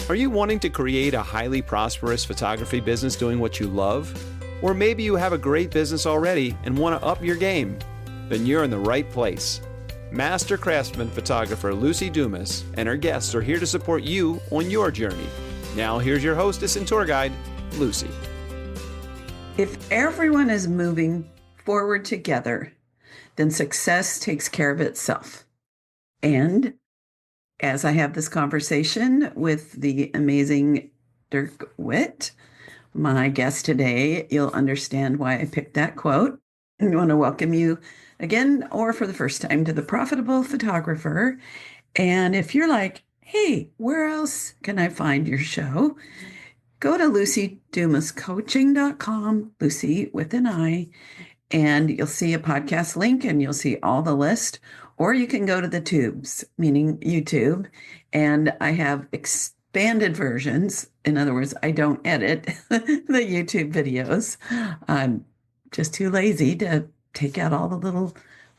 Are you wanting to create a highly prosperous photography business doing what you love? Or maybe you have a great business already and want to up your game? Then you're in the right place. Master craftsman photographer Lucy Dumas and her guests are here to support you on your journey. Now here's your hostess and tour guide, Lucy. If everyone is moving forward together, then success takes care of itself. And as I have this conversation with the amazing Dirk Witt, my guest today, you'll understand why I picked that quote. I want to welcome you again, or for the first time, to The Profitable Photographer. And if you're like, hey, where else can I find your show? Go to lucydumascoaching.com, Lucy with an I, and you'll see a podcast link and you'll see all the list. Or you can go to the tubes, meaning YouTube, and I have expanded versions. In other words, I don't edit the YouTube videos. I'm just too lazy to take out all the little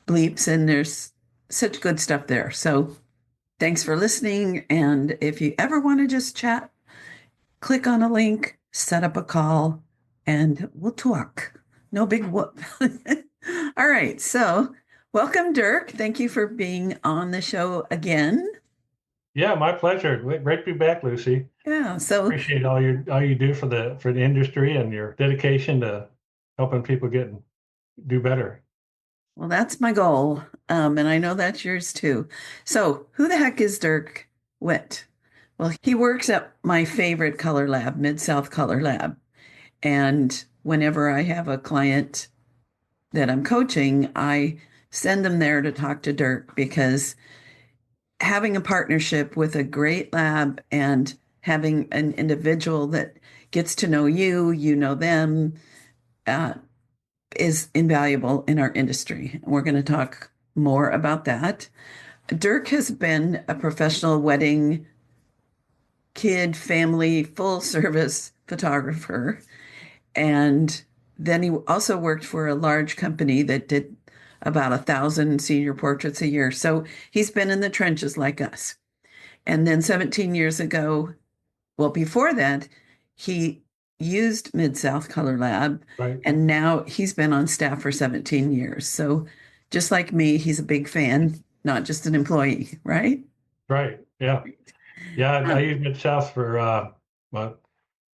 bleeps, and there's such good stuff there. So thanks for listening. And if you ever want to just chat, click on a link, set up a call, and we'll talk. No big whoop. All right. So welcome, Dirk. Thank you for being on the show again. Yeah, my pleasure. Great to be back, Lucy. Yeah. So appreciate all you do for the industry and your dedication to helping people do better. Well, that's my goal. And I know that's yours too. So who the heck is Dirk Witt? Well, he works at my favorite color lab, Mid-South Color Lab. And whenever I have a client that I'm coaching, I send them there to talk to Dirk, because having a partnership with a great lab and having an individual that gets to know you, you know them, is invaluable in our industry. We're going to talk more about that. Dirk has been a professional wedding, kid, family, full service photographer. And then he also worked for a large company that did about 1,000 senior portraits a year. So he's been in the trenches like us. And then 17 years ago, well, before that, he used Mid-South Color Lab. Right. And now he's been on staff for 17 years. So just like me, he's a big fan, not just an employee, right? Right. Yeah. Yeah. I used Mid-South for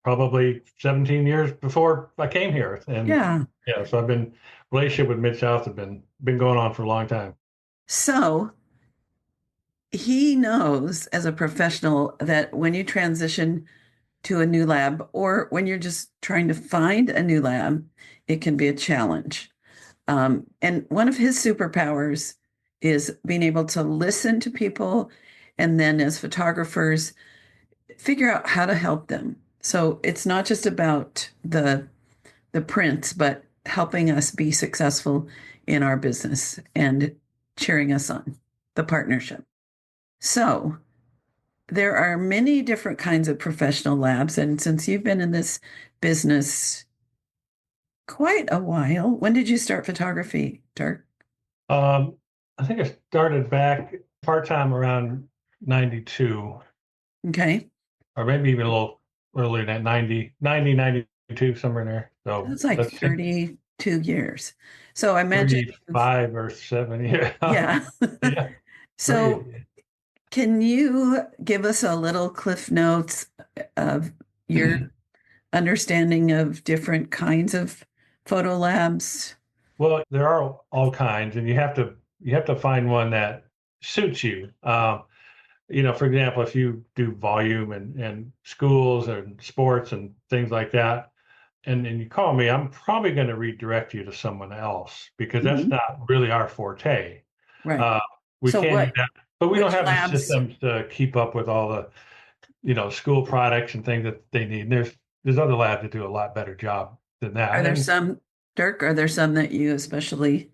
probably 17 years before I came here. And yeah. So relationship with Mid-South have been going on for a long time. So he knows as a professional that when you transition to a new lab, or when you're just trying to find a new lab, it can be a challenge. And one of his superpowers is being able to listen to people, and then as photographers, figure out how to help them. So it's not just about the prints, but helping us be successful in our business and cheering us on, the partnership. So there are many different kinds of professional labs. And since you've been in this business quite a while, when did you start photography, Dirk? I think I started back part-time around 92. Okay. Or maybe even a little earlier than 92, somewhere in there. So that's like 32 years. So I imagine 5 or 7 years. Yeah. Yeah. So can you give us a little cliff notes of your understanding of different kinds of photo labs? Well, there are all kinds, and you have to find one that suits you. For example, if you do volume and schools and sports and things like that, and you call me, I'm probably going to redirect you to someone else, because that's not really our forte. Right. We can do that, but we don't have the systems to keep up with all the, school products and things that they need. And there's other labs that do a lot better job than that. Are there some, Dirk, that you especially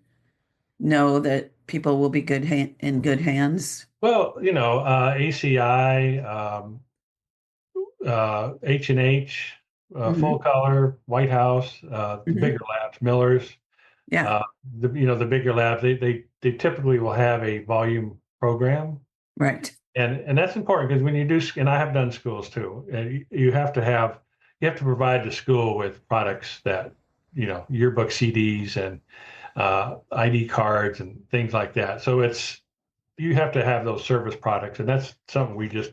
know that people will be in good hands? Well, ACI, H&H, Full Color, White House, the bigger labs, Miller's. Yeah. The bigger labs, they typically will have a volume program. Right. And that's important because when you do, and I have done schools too, and you have to provide the school with products that, yearbook CDs and ID cards and things like that. So you have to have those service products, and that's something we just,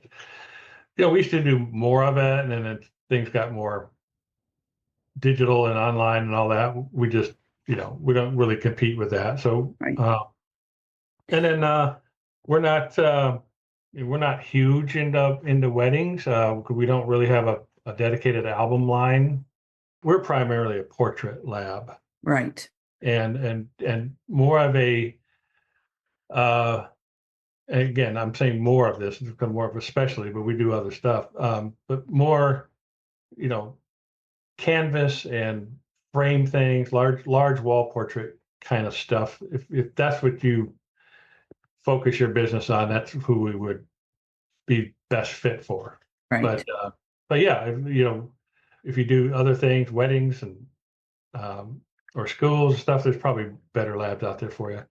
we used to do more of it, and then things got more digital and online and all that. We just, we don't really compete with that. So, Right. And then we're not huge into weddings. We don't really have a dedicated album line. We're primarily a portrait lab, Right. and more of a. Again, I'm saying more of this. It's become more of a specialty, but we do other stuff. But more, canvas and frame things, large wall portrait kind of stuff. If that's what you focus your business on, that's who we would be best fit for. Right. But yeah, if you do other things, weddings and or schools and stuff, there's probably better labs out there for you.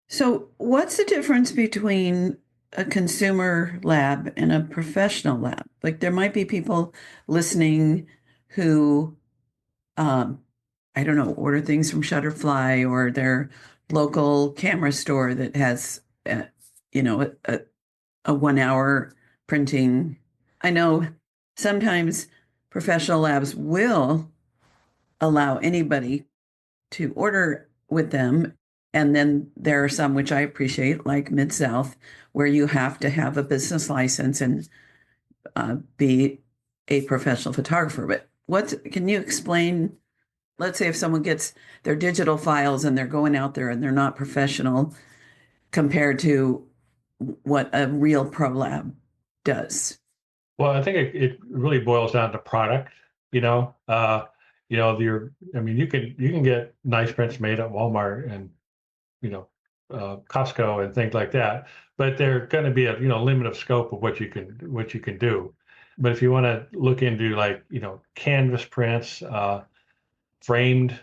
So, what's the difference between a consumer lab and a professional lab? Like, there might be people listening who, I don't know, order things from Shutterfly or their local camera store that has, a 1 hour printing. I know sometimes professional labs will allow anybody to order with them. And then there are some which I appreciate, like Mid-South, where you have to have a business license and be a professional photographer. But can you explain? Let's say if someone gets their digital files and they're going out there and they're not professional compared to what a real pro lab does. Well, I think it really boils down to product. You can get nice prints made at Walmart and Costco and things like that, but they're going to be a limit of scope of what you can do. But if you want to look into canvas prints, framed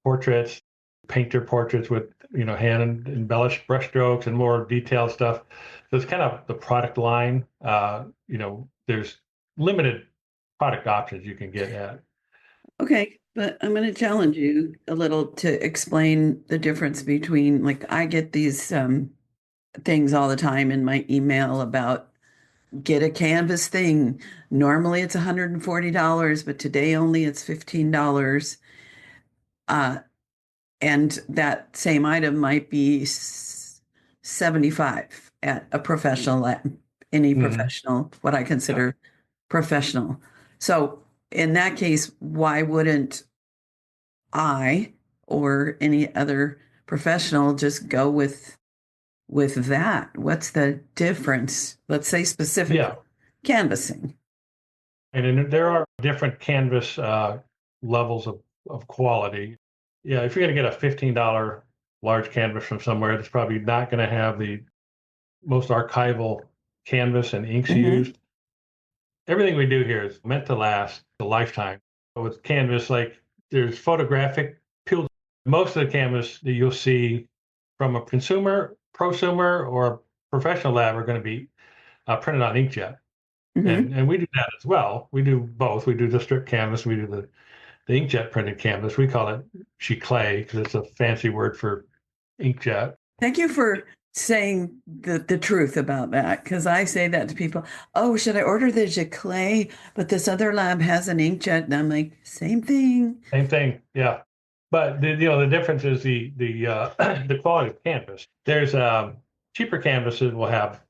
portraits, painter portraits with hand embellished brushstrokes and more detailed stuff, so it's kind of the product line. There's limited product options you can get at. Okay, but I'm going to challenge you a little to explain the difference between, like, I get these things all the time in my email about get a canvas thing. Normally it's $140, but today only it's $15. And that same item might be $75 at a professional lab, any professional, what I consider professional. So in that case, why wouldn't I or any other professional just go with that? What's the difference? Let's say specifically canvassing. And then there are different canvas levels of quality. Yeah, if you're going to get a $15 large canvas from somewhere, it's probably not going to have the most archival canvas and inks used. Everything we do here is meant to last a lifetime. With canvas, like there's photographic peeled. Most of the canvas that you'll see from a consumer, prosumer, or professional lab are going to be printed on inkjet. And we do that as well. We do both. We do the strip canvas. We do the inkjet printed canvas. We call it giclée because it's a fancy word for inkjet. Thank you for saying the truth about that, because I say that to people. Oh, should I order the giclée? But this other lab has an inkjet, and I'm like, same thing. Same thing, yeah. But the difference is the the quality of canvas. There's cheaper canvases will have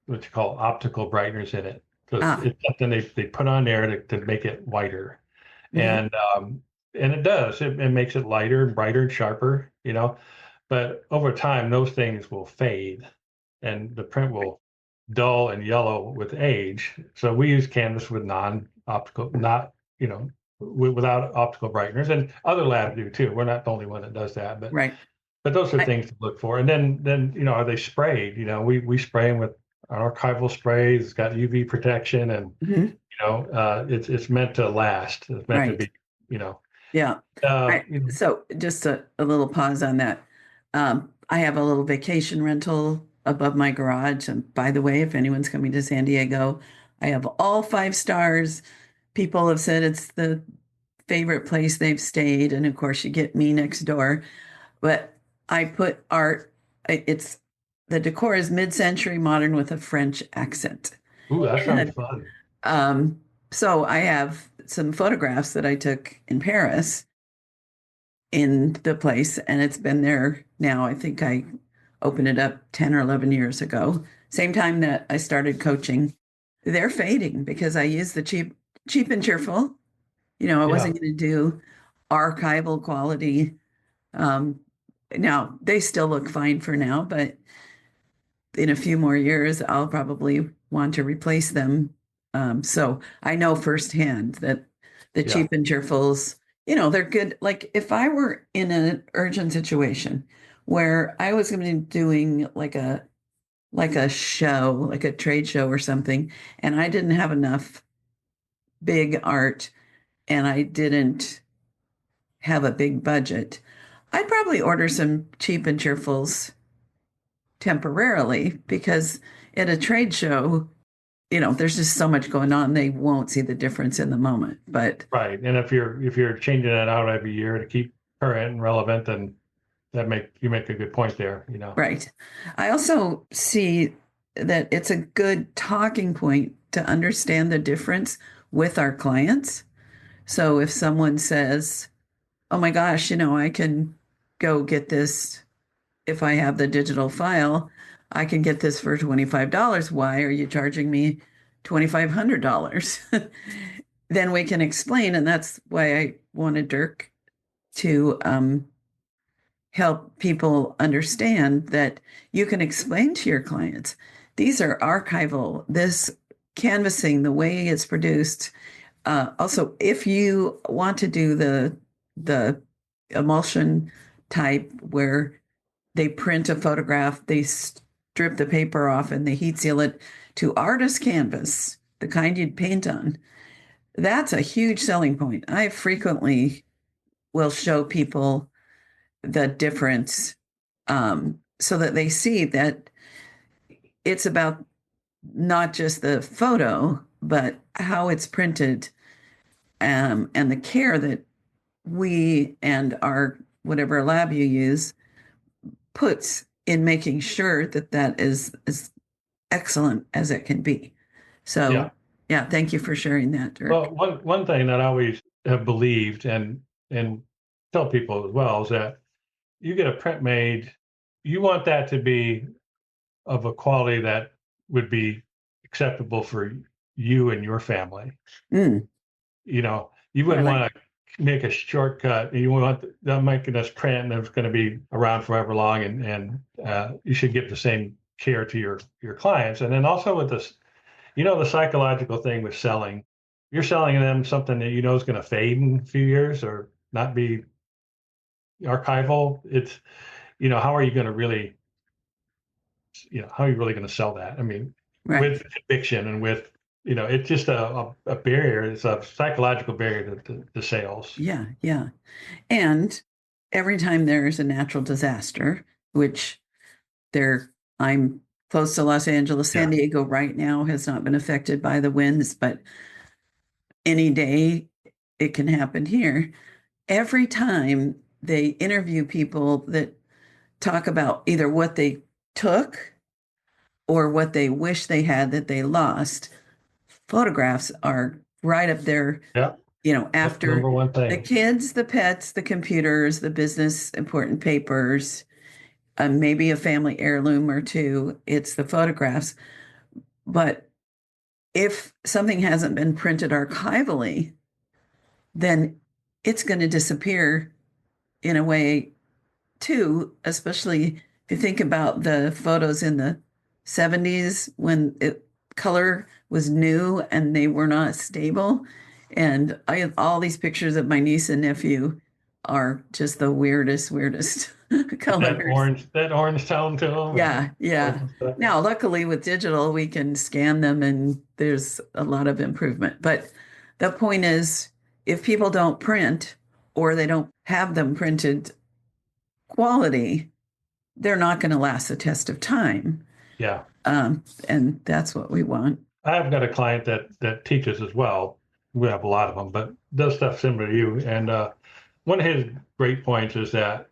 what you call optical brighteners in it. So it's something they put on there to make it whiter. And it does. It makes it lighter, brighter, and sharper, But over time, those things will fade and the print will dull and yellow with age. So we use canvas with non-optical, without optical brighteners, and other labs do too. We're not the only one that does that, but but those are things to look for. And then are they sprayed? We spray them with an archival spray. It's got UV protection, and it's meant to last. It's meant to be, Yeah. So just a little pause on that. I have a little vacation rental above my garage. And by the way, if anyone's coming to San Diego, I have all 5 stars. People have said it's the favorite place they've stayed. And of course, you get me next door. But I put art, it's the decor is mid-century modern with a French accent. Ooh, that sounds And fun. so I have some photographs that I took in Paris in the place, and it's been there now. I think I opened it up 10 or 11 years ago, same time that I started coaching. They're fading because I use the cheap and cheerful. I Yeah, wasn't going to do archival quality. Um, Now they still look fine for now, but in a few more years, I'll probably want to replace them. So I know firsthand that the yeah, cheap and cheerfuls, they're good. Like if I were in an urgent situation where I was going to be doing like a show, like a trade show or something, and I didn't have enough big art and I didn't have a big budget, I'd probably order some cheap and cheerfuls temporarily because at a trade show, there's just so much going on. They won't see the difference in the moment. But right. And if you're changing it out every year to keep current and relevant, then you make a good point there, you know. right. I also see that it's a good talking point to understand the difference with our clients. So if someone says, oh my gosh, I can go get this if I have the digital file, I can get this for $25. Why are you charging me $2,500? Then we can explain. And that's why I wanted Dirk to help people understand that you can explain to your clients these are archival, this canvassing, the way it's produced. Also, if you want to do the emulsion type where they print a photograph, they strip the paper off, and they heat seal it to artist canvas, the kind you'd paint on. That's a huge selling point. I frequently will show people the difference so that they see that it's about not just the photo, but how it's printed and the care that we and our whatever lab you use puts in making sure that that is as excellent as it can be. So, Yeah. yeah, thank you for sharing that, Dirk. Well, one thing that I always have believed and tell people as well is that you get a print made, you want that to be of a quality that would be acceptable for you and your family. Mm, You I wouldn't like, want to make a shortcut. You want that making this print and it's going to be around forever long, and you should give the same care to your clients. And then also with this, the psychological thing with selling, you're selling them something that is going to fade in a few years or not be archival. It's how are you going to really how are you really going to sell that? I mean, right. with conviction and with it's just a barrier. It's a psychological barrier to sales. Yeah, yeah. And every time there's a natural disaster, which I'm close to Los Angeles, San Yeah, Diego right now has not been affected by the winds, but any day it can happen here. Every time they interview people that talk about either what they took or what they wish they had that they lost, photographs are right up there, yeah. That's the after number one the thing. kids, the pets, the computers, the business important papers, maybe a family heirloom or two. It's the photographs. But if something hasn't been printed archivally, then it's going to disappear in a way too, especially if you think about the photos in the 70s when color was new and they were not stable. And I have all these pictures of my niece and nephew are just the weirdest With that colors. orange tone to them Yeah, yeah. and Now, luckily with digital, we can scan them and there's a lot of improvement. But the point is, if people don't print or they don't have them printed quality, they're not going to last the test of time. Yeah. And that's what we want. I've got a client that teaches as well. We have a lot of them, but does stuff similar to you. And one of his great points is that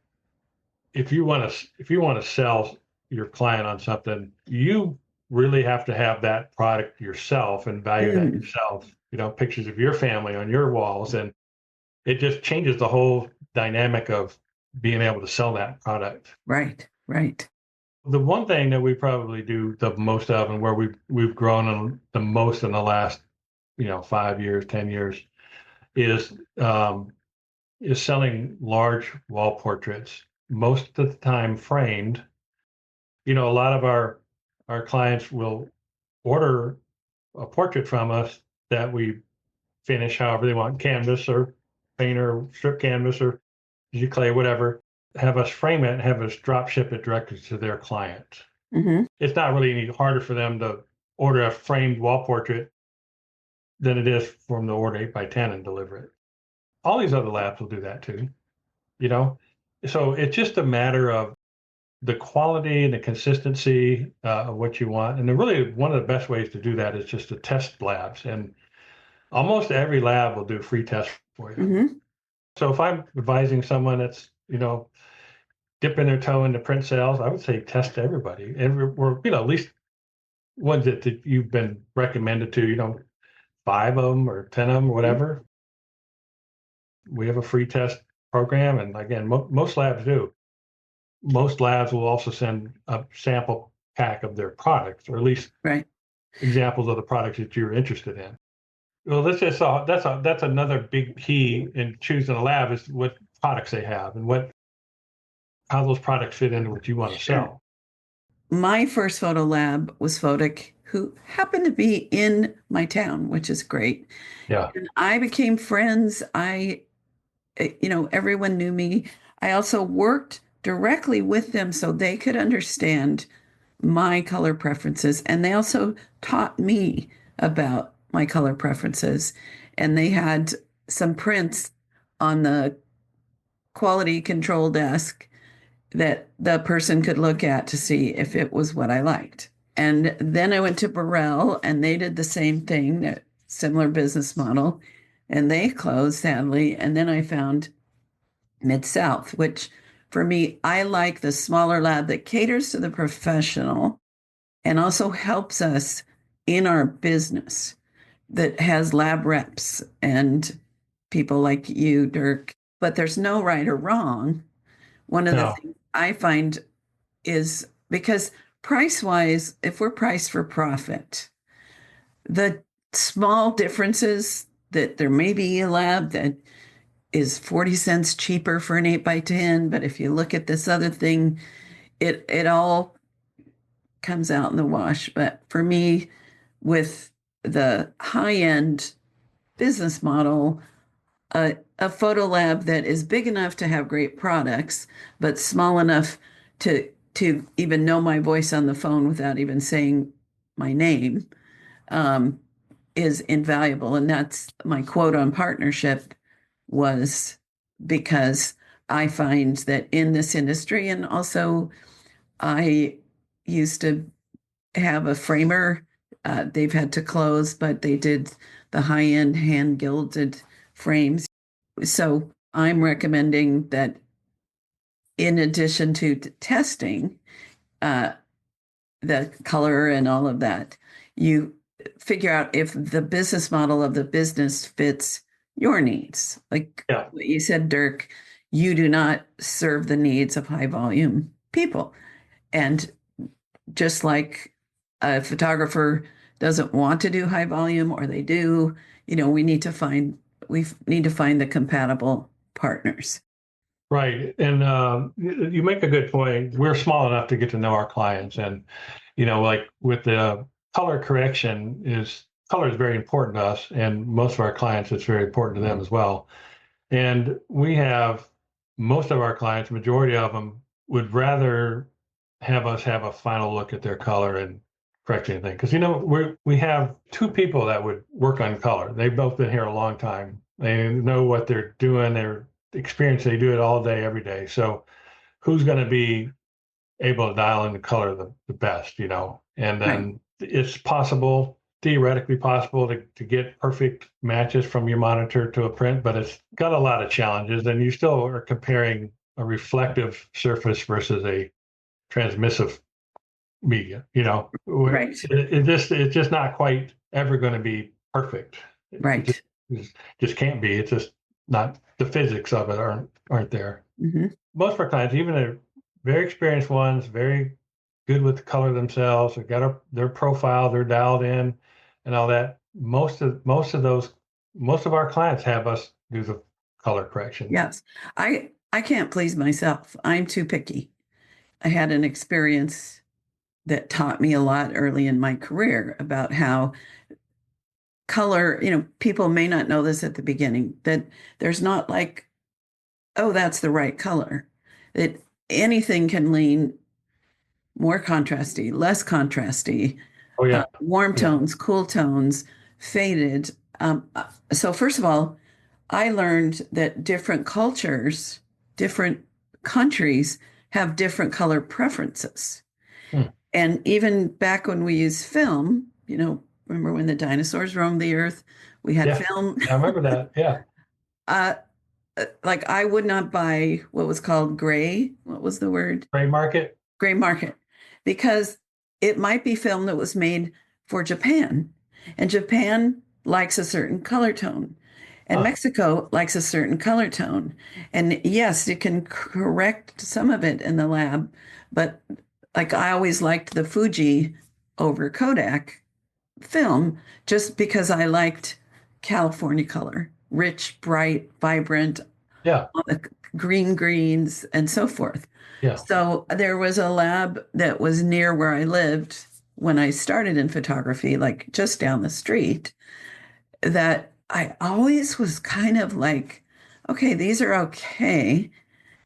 if you want to sell your client on something, you really have to have that product yourself and value that Mm, yourself. Pictures of your family on your walls, and it just changes the whole dynamic of being able to sell that product. right, right. The one thing that we probably do the most of, and where we've grown the most in the last 5 years, 10 years, is selling large wall portraits. Most of the time framed. A lot of our clients will order a portrait from us that we finish however they want, canvas or paint or strip canvas or clay, whatever. Have us frame it and have us drop ship it directly to their client. Hmm. It's not really any harder for them to order a framed wall portrait than it is for them to order 8x10 and deliver it. All these other labs will do that too, you know? So it's just a matter of the quality and the consistency of what you want. And really, one of the best ways to do that is just to test labs. And almost every lab will do free tests for you. Hmm. So if I'm advising someone that's, dipping their toe into print sales, I would say test everybody. And we're at least ones that you've been recommended to, 5 of them or 10 of them or whatever. We have a free test program. And again, most labs do. Most labs will also send a sample pack of their products, or at least Right. examples of the products that you're interested in. Well, that's another big key in choosing a lab is what products they have and how those products fit into what you want to Sure. sell. My first photo lab was Photic, who happened to be in my town, which is great. Yeah. And I became friends. Everyone knew me. I also worked directly with them so they could understand my color preferences. And they also taught me about my color preferences. And they had some prints on the quality control desk that the person could look at to see if it was what I liked. And then I went to Burrell and they did the same thing, a similar business model, and they closed sadly. And then I found Mid-South, which for me, I like the smaller lab that caters to the professional and also helps us in our business, that has lab reps and people like you, Dirk. But there's no right or wrong. One of the No. things I find is because price wise, if we're priced for profit, the small differences that there may be a lab that is 40 cents cheaper for an 8x10, but if you look at this other thing, it all comes out in the wash. But for me, with the high end business model, a photo lab that is big enough to have great products, but small enough to even know my voice on the phone without even saying my name, um, is invaluable. And that's my quote on partnership was because I find that in this industry, and also I used to have a framer. They've had to close, but they did the high end hand gilded frames. So I'm recommending that in addition to testing the color and all of that, you figure out if the business model of the business fits your needs. Like Yeah. what you said, Dirk, you do not serve the needs of high volume people. And just like a photographer doesn't want to do high volume, or they do, we need to find the compatible partners. Right. And you make a good point. We're small enough to get to know our clients. And, like with the color correction color is very important to us. And most of our clients, it's very important to them as well. And we have most of our clients, majority of them would rather have us have a final look at their color and correct anything. Because, we have 2 people that would work on color. They've both been here a long time. They know what they're doing. They're experienced. They do it all day, every day. So who's going to be able to dial in the color the best, and Right. then it's possible, theoretically possible to get perfect matches from your monitor to a print, but it's got a lot of challenges, and you still are comparing a reflective surface versus a transmissive media, Right. it's just not quite ever going to be perfect. Right. Just can't be. It's just not, the physics of it aren't there. Hmm. Most of our clients, even the very experienced ones, very good with the color themselves, they've got their profile, they're dialed in and all that. Most of our clients have us do the color correction. Yes. I can't please myself. I'm too picky. I had an experience that taught me a lot early in my career about how color, people may not know this at the beginning, that there's not like, oh, that's the right color. That anything can lean more contrasty, less contrasty, Oh yeah. warm Yeah. tones, cool tones, faded. So first of all, I learned that different cultures, different countries have different color preferences. Hmm. And even back when we used film, remember when the dinosaurs roamed the earth? We had Yeah. film. I remember that. Yeah. uh, like I would not buy what was called gray. What was the word? Gray market. Gray market, because it might be film that was made for Japan, and Japan likes a certain color tone, and Huh. Mexico likes a certain color tone. And yes, it can correct some of it in the lab, but like I always liked the Fuji over Kodak film just because I liked California color, rich, bright, vibrant, Yeah. green greens, and so forth. Yeah. So there was a lab that was near where I lived when I started in photography, like just down the street, that I always was kind of like, okay, these are okay.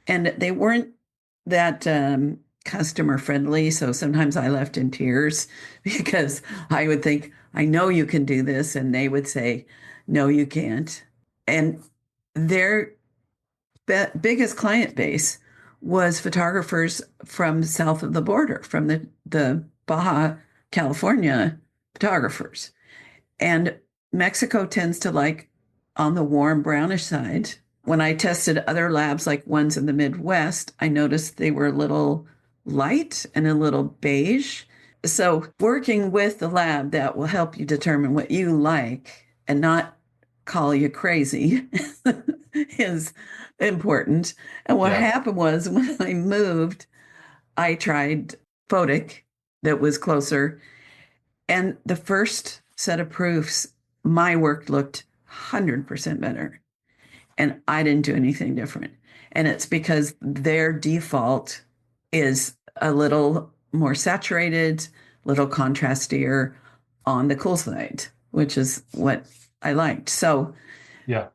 And they weren't that customer friendly. So sometimes I left in tears because I would think, I know you can do this. And they would say, no, you can't. And their biggest client base was photographers from south of the border, from the Baja California photographers. And Mexico tends to like on the warm brownish side. When I tested other labs, like ones in the Midwest, I noticed they were a little light and a little beige. So, working with the lab that will help you determine what you like and not call you crazy is important. And what happened was when I moved, I tried Photic that was closer. And the first set of proofs, my work looked 100% better. And I didn't do anything different. And it's because their default is a little more saturated, little contrastier on the cool side, which is what I liked. So, Yeah.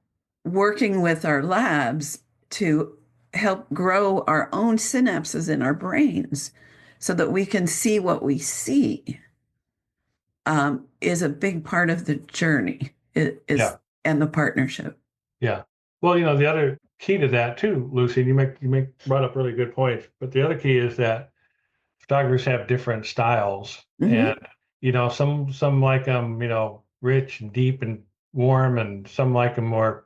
working with our labs to help grow our own synapses in our brains so that we can see what we see is a big part of the journey. And the partnership. Yeah. Well, the other key to that too, Lucy, you brought up really good points, but the other key is that photographers have different styles, Mhm. and some like them, rich and deep and warm, and some like them more,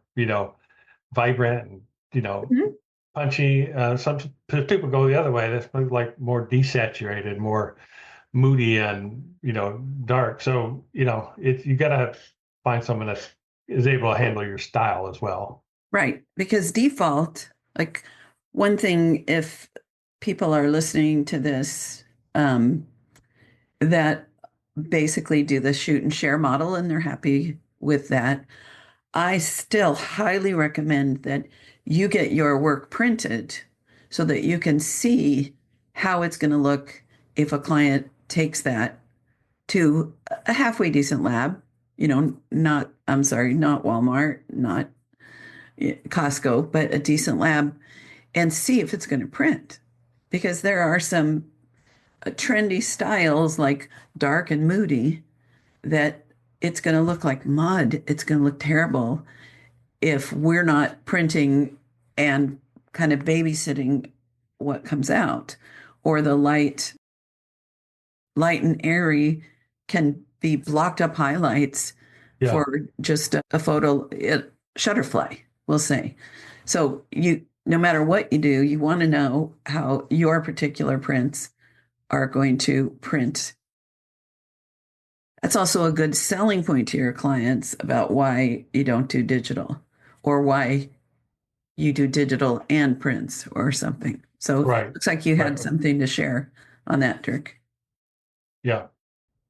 vibrant and Mhm. punchy. Some people go the other way. That's like more desaturated, more moody and dark. So you got to find someone that is able to handle your style as well. Right. Because default, like one thing, if people are listening to this, that basically do the shoot and share model and they're happy with that, I still highly recommend that you get your work printed so that you can see how it's going to look if a client takes that to a halfway decent lab, I'm sorry, not Walmart, not Costco, but a decent lab, and see if it's going to print. Because there are some trendy styles like dark and moody that it's going to look like mud. It's going to look terrible if we're not printing and kind of babysitting what comes out. or the light and airy can be blocked up highlights Yeah. for just a photo shutterfly, we'll say. So no matter what you do, you want to know how your particular prints are going to print. That's also a good selling point to your clients about why you don't do digital, or why you do digital and prints or something. So Right. looks like you had Right. something to share on that, Dirk. Yeah.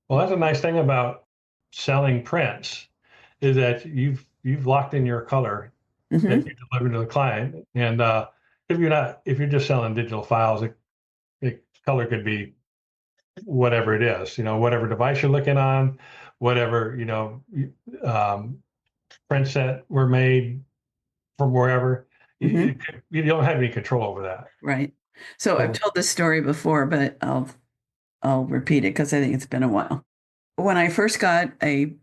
Well, that's a nice thing about selling prints, is that you've locked in your color that Mm-hmm. you deliver to the client. And if you're just selling digital files, the color could be whatever it is, whatever device you're looking on, whatever, um, prints that were made from wherever. Mm-hmm. You don't have any control over that. Right. So I've told this story before, but I'll repeat it because I think it's been a while. When I first got a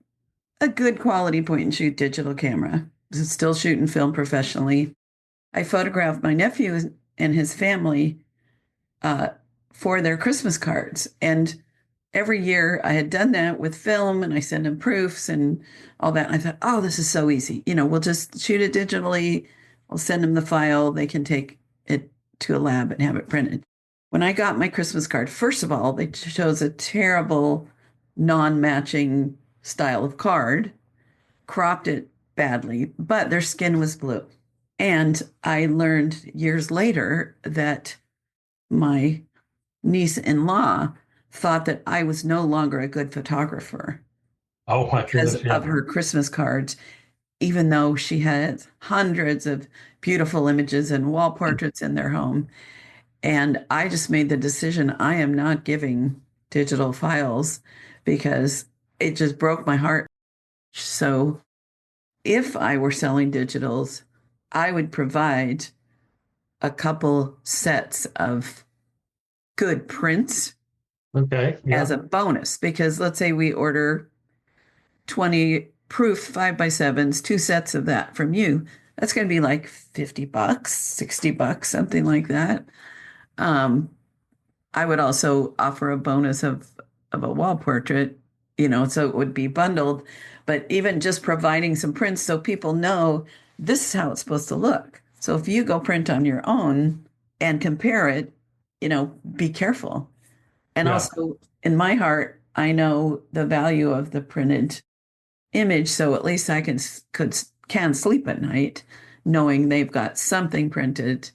good quality point and shoot digital camera, was still shooting film professionally, I photographed my nephew and his family uh, for their Christmas cards. And every year I had done that with film, and I send them proofs and all that. And I thought, oh, this is so easy. We'll just shoot it digitally. We'll send them the file. They can take it to a lab and have it printed. When I got my Christmas card, first of all, they chose a terrible non-matching style of card, cropped it badly, but their skin was blue. And I learned years later that my niece-in-law thought that I was no longer a good photographer Oh my because goodness. Yeah. of her Christmas cards, even though she had hundreds of beautiful images and wall portraits in their home. And I just made the decision, I am not giving digital files, because it just broke my heart. So if I were selling digitals, I would provide a couple sets of good prints Okay. Yeah. as a bonus, because let's say we order 20 proof 5x7s, two sets of that from you. That's going to be like $50, $60, something like that. I would also offer a bonus of a wall portrait, so it would be bundled. But even just providing some prints so people know this is how it's supposed to look. So if you go print on your own and compare it, be careful. And Yeah. also, in my heart, I know the value of the printed image, so at least I can sleep at night knowing they've got something printed,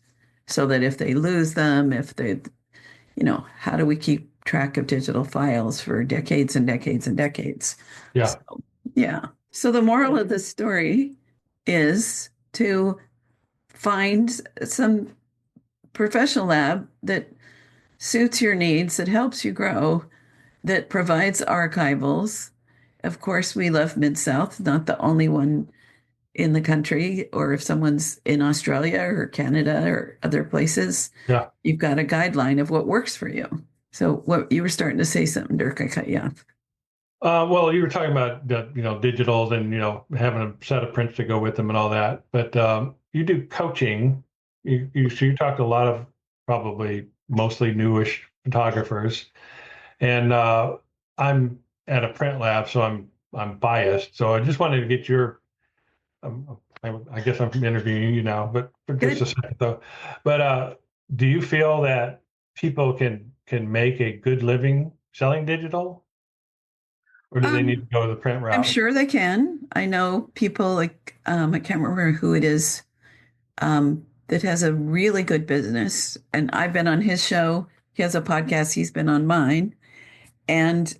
so that if they lose them, if they, how do we keep track of digital files for decades and decades and decades? Yeah. So, yeah. So the moral of the story is to find some professional lab that suits your needs, that helps you grow, that provides archivals. Of course, we love Mid-South, not the only one in the country, or if someone's in Australia or Canada or other places, Yeah. you've got a guideline of what works for you. So what you were starting to say something, Dirk, I cut you off. Well, you were talking about digitals and having a set of prints to go with them and all that. But you do coaching. So you talk to a lot of probably mostly newish photographers, and I'm at a print lab, so I'm biased. So I just wanted to get your. I guess I'm interviewing you now, but for just a second though. But do you feel that people can make a good living selling digital? Or do they need to go the print route? I'm sure they can. I know people like, I can't remember who it is, that has a really good business. And I've been on his show. He has a podcast. He's been on mine. And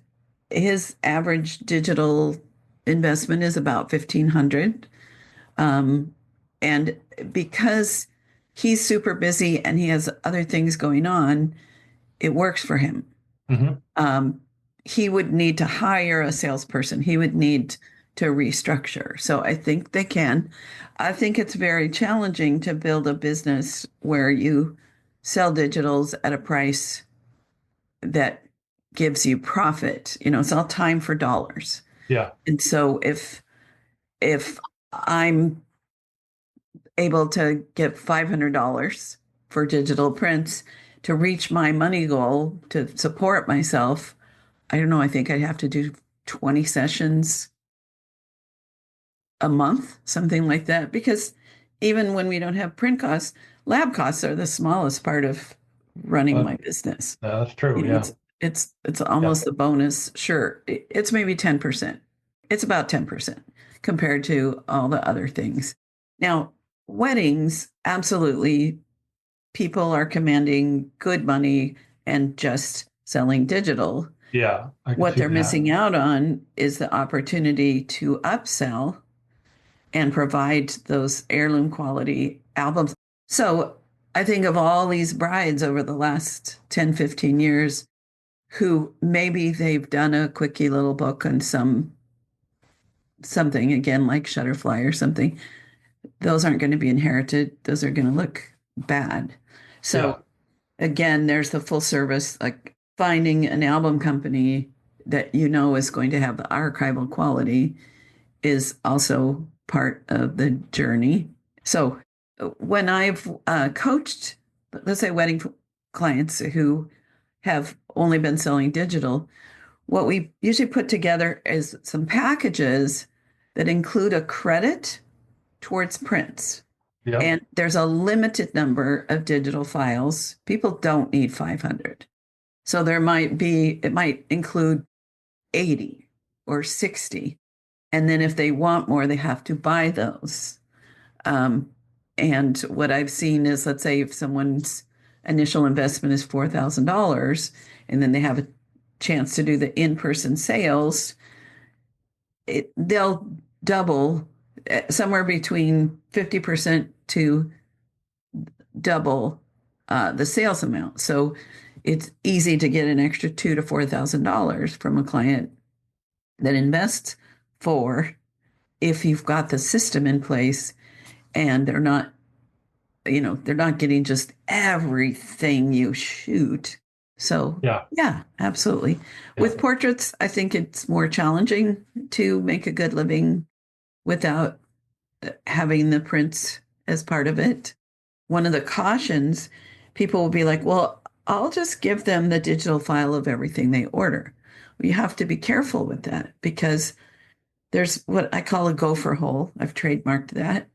his average digital investment is about 1,500. And because he's super busy and he has other things going on, it works for him. Mm-hmm. He would need to hire a salesperson. He would need to restructure. So I think they can. I think it's very challenging to build a business where you sell digitals at a price that gives you profit. It's all time for dollars. Yeah. And so if I'm able to get $500 for digital prints, to reach my money goal to support myself, I don't know, I think I'd have to do 20 sessions a month, something like that. Because even when we don't have print costs, lab costs are the smallest part of running my business. That's true. You know, Yeah. it's Yeah. almost a bonus. Sure, it's maybe 10%. It's about 10% compared to all the other things. Now, weddings, absolutely, people are commanding good money and just selling digital. Yeah. I can What see they're that. missing out on is the opportunity to upsell and provide those heirloom quality albums. So I think of all these brides over the last 10, 15 years who maybe they've done a quickie little book on something again like Shutterfly or something. Those aren't going to be inherited. Those are going to look bad. So Yeah. again, there's the full service, like finding an album company that you know is going to have the archival quality is also part of the journey. So when I've coached, let's say, wedding clients who have only been selling digital, what we usually put together is some packages that include a credit towards prints. Yeah. And there's a limited number of digital files. People don't need 500. So it might include 80 or 60. And then if they want more, they have to buy those. Um, and what I've seen is, let's say if someone's initial investment is $4,000 and then they have a chance to do the in-person sales, they'll double somewhere between 50% to double the sales amount. So it's easy to get an extra $2,000 to $4,000 from a client that invests for if you've got the system in place and they're not getting just everything you shoot. So Yeah. yeah, absolutely. Yeah. With portraits, I think it's more challenging to make a good living without having the prints as part of it. One of the cautions, people will be like, well, I'll just give them the digital file of everything they order. Well, you have to be careful with that because there's what I call a gopher hole. I've trademarked that.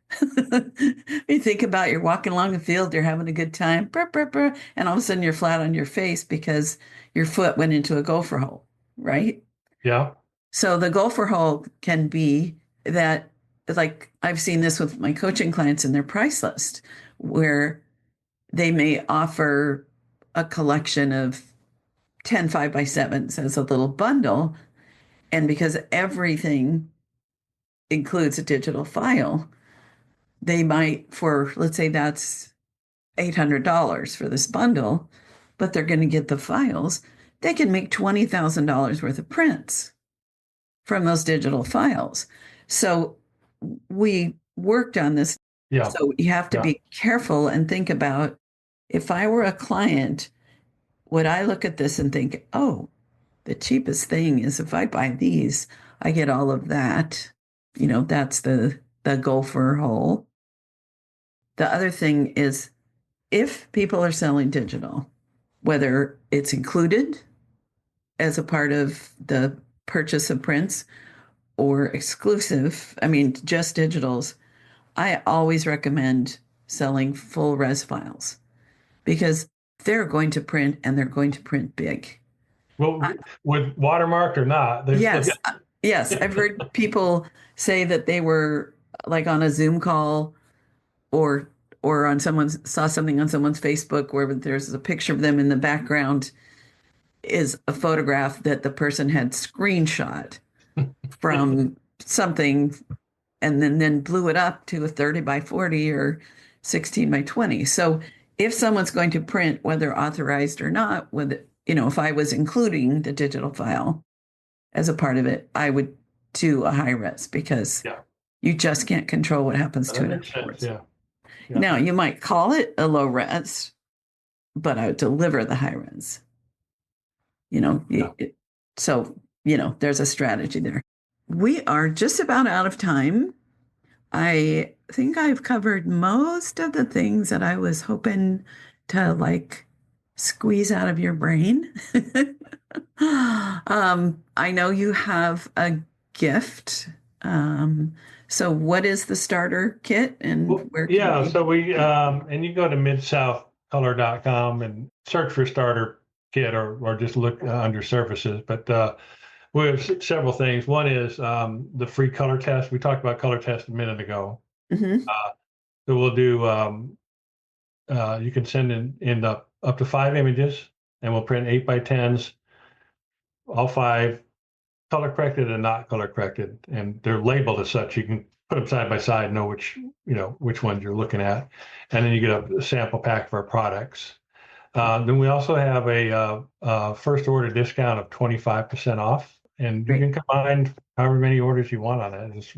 You think about you're walking along the field, you're having a good time, brr, brr, brr, and all of a sudden you're flat on your face because your foot went into a gopher hole, right? Yeah. So the gopher hole can be that, like I've seen this with my coaching clients in their price list, where they may offer a collection of 10 5x7s as a little bundle. And because everything includes a digital file, they might, for let's say that's $800 for this bundle, but they're going to get the files. They can make $20,000 worth of prints from those digital files. So we worked on this. Yeah. So you have to Yeah. be careful and think about, if I were a client, would I look at this and think, oh, the cheapest thing is if I buy these, I get all of that. That's the gopher hole. The other thing is, if people are selling digital, whether it's included as a part of the purchase of prints or exclusive, I mean, just digitals, I always recommend selling full res files because they're going to print and they're going to print big. Well, with watermarked or not, they're still Yes. Yes. I've heard people say that they were like on a Zoom call or on saw something on someone's Facebook where there's a picture of them in the background is a photograph that the person had screenshot from something and then blew it up to a 30 by 40 or 16 by 20. So if someone's going to print, whether authorized or not, if I was including the digital file as a part of it, I would do a high res because Yeah. you just can't control what happens to That it makes sense. afterwards. Yeah. Yeah. Now, you might call it a low res, but I would deliver the high res. Yeah. So, there's a strategy there. We are just about out of time. I think I've covered most of the things that I was hoping to squeeze out of your brain. I know you have a gift. So what is the starter kit and Well, where can yeah, we? so we and you go to midsouthcolor.com and search for starter kit or just look under services. But we have several things. One is the free color test. We talked about color test a minute ago. Mhm. So we'll do you can send in up to 5 images, and we'll print 8x10s, all five color corrected and not color corrected, and they're labeled as such. You can put them side by side, know which ones you're looking at, and then you get a sample pack for our products. Then we also have a first order discount of 25% off, and you Great. can combine however many orders you want on it. It's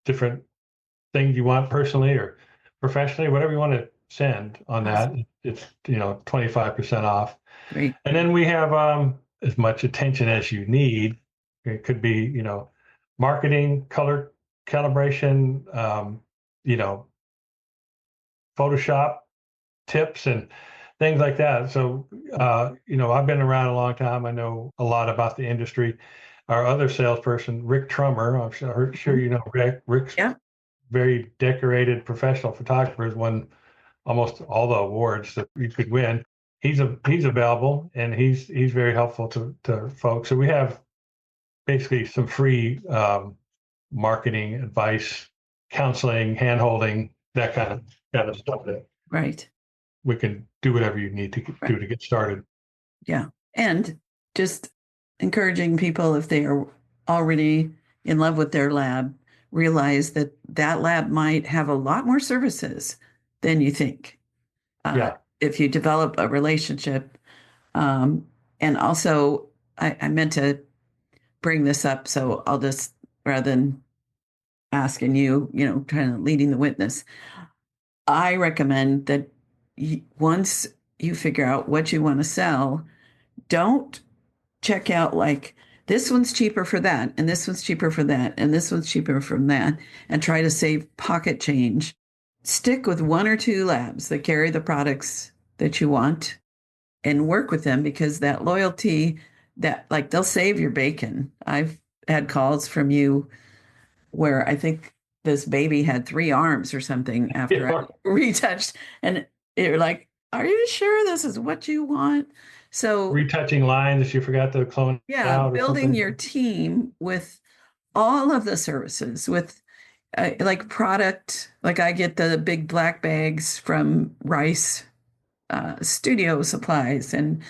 different things you want personally or professionally, whatever you want to send on that. It's 25% off. Great. And then we have as much attention as you need. It could be, marketing, color calibration, Photoshop tips and things like that. So, I've been around a long time. I know a lot about the industry. Our other salesperson, Rick Trummer, I'm sure you know Rick. Rick's Yeah. very decorated professional photographer, has won almost all the awards that you could win. He's available and he's very helpful to folks. So we have basically some free marketing advice, counseling, hand-holding, that kind of stuff that Right. we can do whatever you need to do to get started. Yeah. And just encouraging people, if they are already in love with their lab, realize that that lab might have a lot more services than you think. Yeah. If you develop a relationship. And also, I meant to bring this up, so I'll just, rather than asking you, kind of leading the witness, I recommend that once you figure out what you want to sell, don't check out like this one's cheaper for that, and this one's cheaper for that, and this one's cheaper from that, and try to save pocket change. Stick with one or two labs that carry the products that you want and work with them, because that loyalty, that like they'll save your bacon. I've had calls from you where I think this baby had 3 arms or something after I retouched, and you're like, are you sure this is what you want? So retouching lines, you forgot to clone out or building something. your team with all of the services, with like product, like I get the big black bags from Rice Studio Supplies and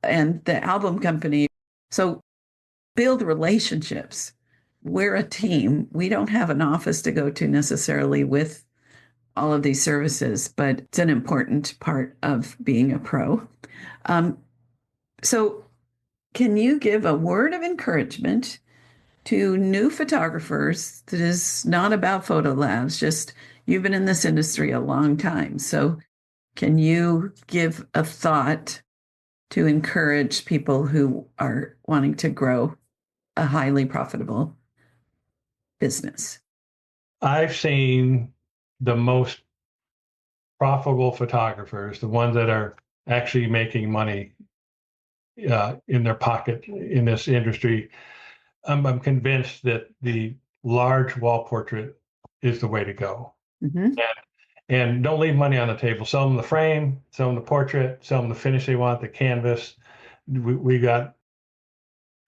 the album company. So build relationships. We're a team. We don't have an office to go to necessarily with all of these services, but it's an important part of being a pro. So can you give a word of encouragement to new photographers that is not about photo labs? Just you've been in this industry a long time. So can you give a thought to encourage people who are wanting to grow a highly profitable business? I've seen the most profitable photographers, the ones that are actually making money in their pocket in this industry. I'm convinced that the large wall portrait is the way to go. Mm-hmm. And don't leave money on the table. Sell them the frame, sell them the portrait, sell them the finish they want, the canvas. We got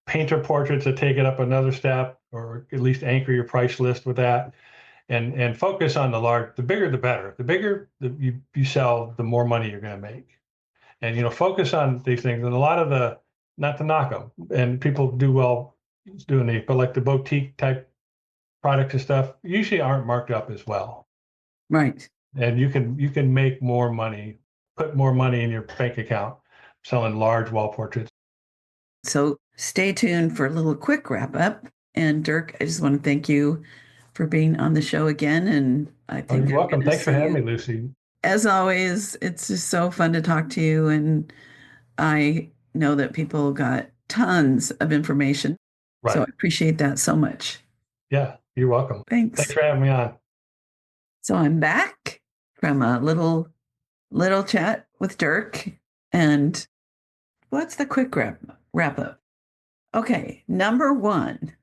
painter portraits that take it up another step, or at least anchor your price list with that. And focus on the bigger the better. The bigger you sell, the more money you're going to make. And focus on these things. And a lot of not to knock them, and people do well doing these, but like the boutique type products and stuff usually aren't marked up as well. Right. And you can make more money, put more money in your bank account selling large wall portraits. So stay tuned for a little quick wrap up. And Dirk, I just want to thank you for being on the show again. And I think you're welcome. Thanks for having me, Lucy. As always, it's just so fun to talk to you. And I know that people got tons of information. Right. So I appreciate that so much. Yeah, you're welcome. Thanks for having me on. So I'm back from a little chat with Dirk. And what's the quick wrap up? Okay, number one,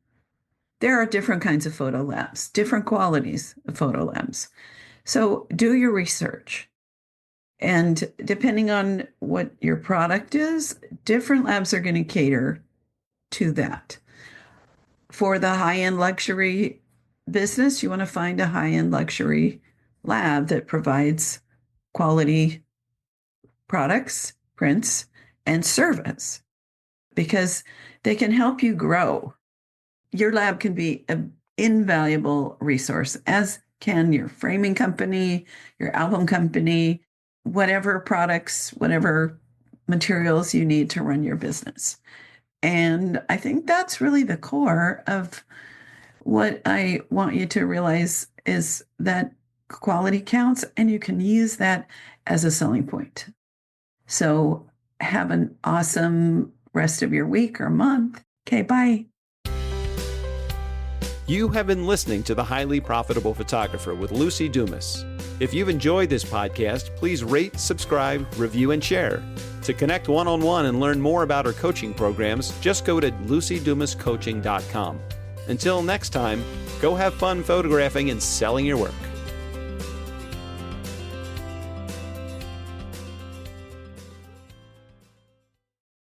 there are different kinds of photo labs, different qualities of photo labs. So do your research. And depending on what your product is, different labs are going to cater to that. For the high-end luxury business, you want to find a high-end luxury lab that provides quality products, prints, and service because they can help you grow. Your lab can be an invaluable resource, as can your framing company, your album company, whatever products, whatever materials you need to run your business. And I think that's really the core of what I want you to realize is that quality counts, and you can use that as a selling point. So have an awesome rest of your week or month. Okay, bye. You have been listening to The Highly Profitable Photographer with Lucy Dumas. If you've enjoyed this podcast, please rate, subscribe, review, and share. To connect one-on-one and learn more about our coaching programs, just go to lucydumascoaching.com. Until next time, go have fun photographing and selling your work.